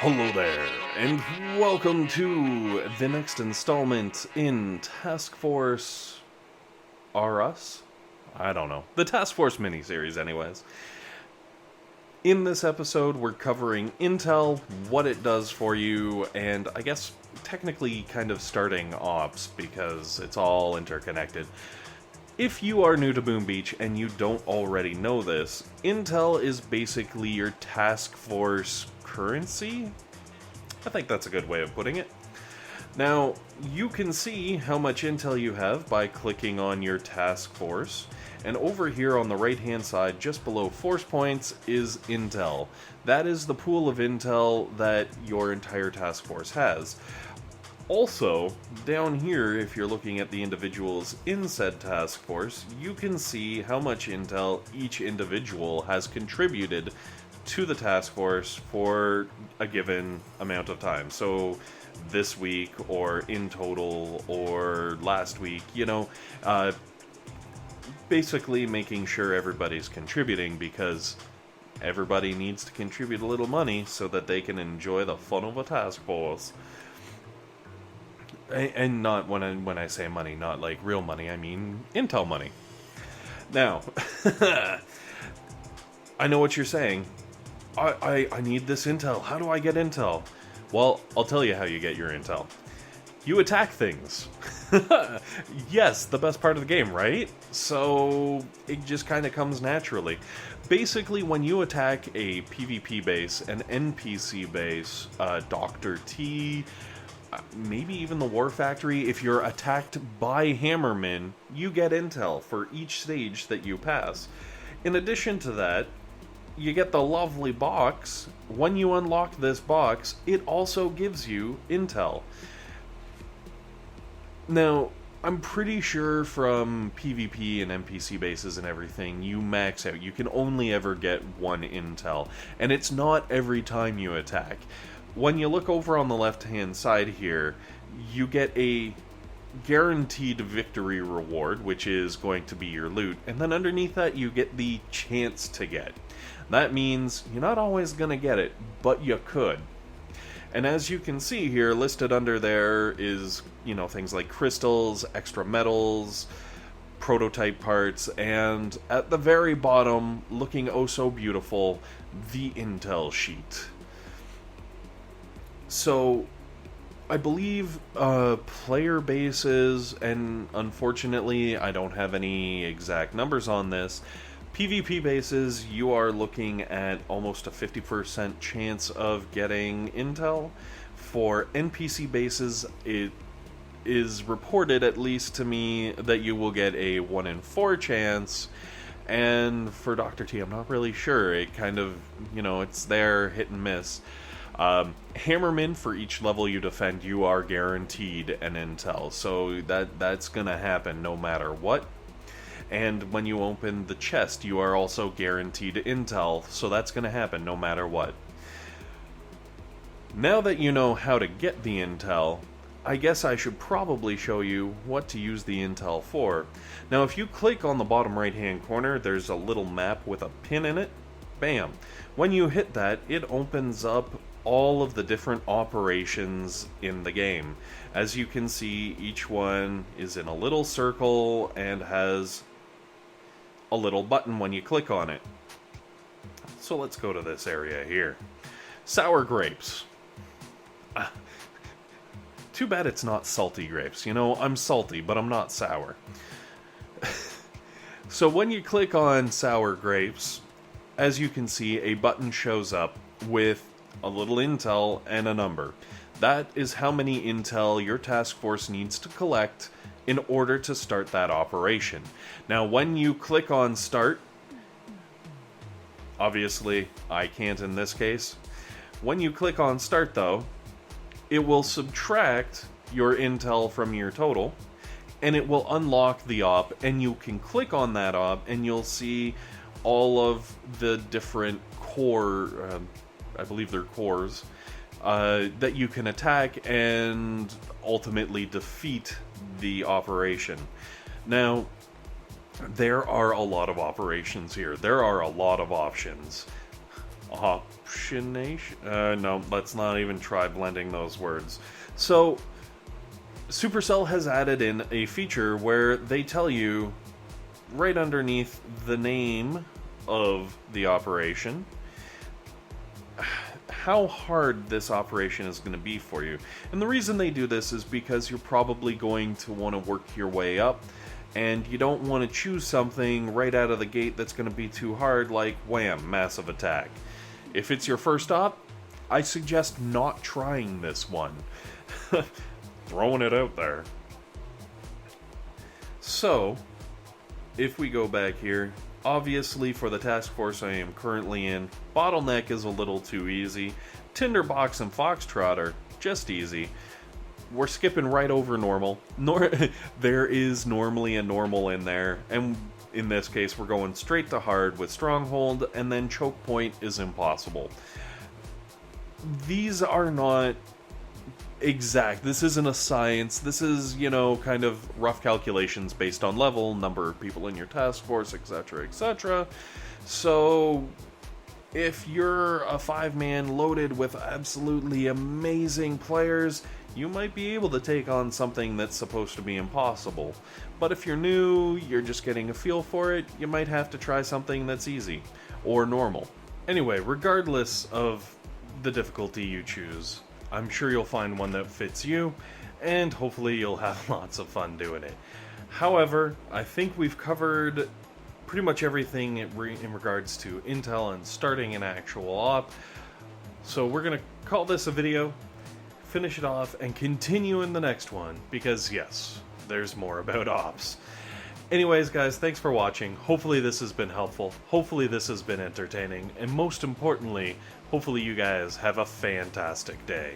Hello there, and welcome to the next installment in Task Force R Us? I don't know. The Task Force miniseries, anyways. In this episode, we're covering Intel, what it does for you, and I guess technically kind of starting ops because it's all interconnected. If you are new to Boom Beach and you don't already know this, Intel is basically your task force currency? I think that's a good way of putting it. Now, you can see how much intel you have by clicking on your task force, and over here on the right hand side, just below force points, is intel. That is the pool of intel that your entire task force has. Also, down here, if you're looking at the individuals in said task force, you can see how much intel each individual has contributed to the task force for a given amount of time. So, this week, or in total, or last week, basically making sure everybody's contributing because everybody needs to contribute a little money so that they can enjoy the fun of a task force. And not when I say money, not like real money, I mean intel money. Now, I know what you're saying. I need this intel. How do I get intel? Well, I'll tell you how you get your intel. You attack things. Yes, the best part of the game, right? So it just kind of comes naturally. Basically, when you attack a PvP base, an NPC base, Dr. T, maybe even the War Factory, if you're attacked by Hammermen, you get intel for each stage that you pass. In addition to that, you get the lovely box. When you unlock this box, it also gives you intel. Now, I'm pretty sure from PvP and NPC bases and everything, you max out. You can only ever get one intel, and it's not every time you attack. When you look over on the left-hand side here, you get a guaranteed victory reward, which is going to be your loot, and then underneath that you get the chance to get. That means you're not always going to get it, but you could. And as you can see here, listed under there is, things like crystals, extra metals, prototype parts, and at the very bottom, looking oh so beautiful, the intel sheet. So, I believe player bases, and unfortunately I don't have any exact numbers on this, PvP bases, you are looking at almost a 50% chance of getting intel. For NPC bases, it is reported, at least to me, that you will get a 1 in 4 chance. And for Dr. T, I'm not really sure. It kind of, it's there, hit and miss. Hammermen, for each level you defend, you are guaranteed an intel. So that's gonna happen no matter what. And when you open the chest, you are also guaranteed intel, so that's going to happen no matter what. Now that you know how to get the intel, I guess I should probably show you what to use the intel for. Now, if you click on the bottom right-hand corner, there's a little map with a pin in it. Bam! When you hit that, it opens up all of the different operations in the game. As you can see, each one is in a little circle and has a little button when you click on it. So let's go to this area here. Sour grapes. Too bad it's not salty grapes. I'm salty, but I'm not sour. So when you click on sour grapes, as you can see, a button shows up with a little intel and a number. That is how many intel your task force needs to collect in order to start that operation. Now, when you click on start, obviously I can't in this case. When you click on start though, it will subtract your intel from your total, and it will unlock the op, and you can click on that op and you'll see all of the different core, I believe they're cores, that you can attack and ultimately defeat the operation. Now, there are a lot of operations here. There are a lot of options. Optionation? No, let's not even try blending those words. So, Supercell has added in a feature where they tell you right underneath the name of the operation how hard this operation is going to be for you. And the reason they do this is because you're probably going to want to work your way up, and you don't want to choose something right out of the gate that's going to be too hard, like wham, massive attack. If it's your first op, I suggest not trying this one. Throwing it out there. So, if we go back here, obviously for the task force I am currently in, Bottleneck is a little too easy. Tinderbox and Foxtrot are just easy. We're skipping right over normal. There is normally a normal in there, and in this case we're going straight to hard with Stronghold, and then Choke Point is impossible. These are not exact. This isn't a science. This is, kind of rough calculations based on level, number of people in your task force, etc., etc. So, if you're a 5-man loaded with absolutely amazing players, you might be able to take on something that's supposed to be impossible. But if you're new, you're just getting a feel for it, you might have to try something that's easy, or normal. Anyway, regardless of the difficulty you choose, I'm sure you'll find one that fits you, and hopefully you'll have lots of fun doing it. However, I think we've covered pretty much everything in regards to intel and starting an actual op, so we're going to call this a video, finish it off, and continue in the next one, because yes, there's more about ops. Anyways, guys, thanks for watching. Hopefully this has been helpful. Hopefully this has been entertaining. And most importantly, hopefully you guys have a fantastic day.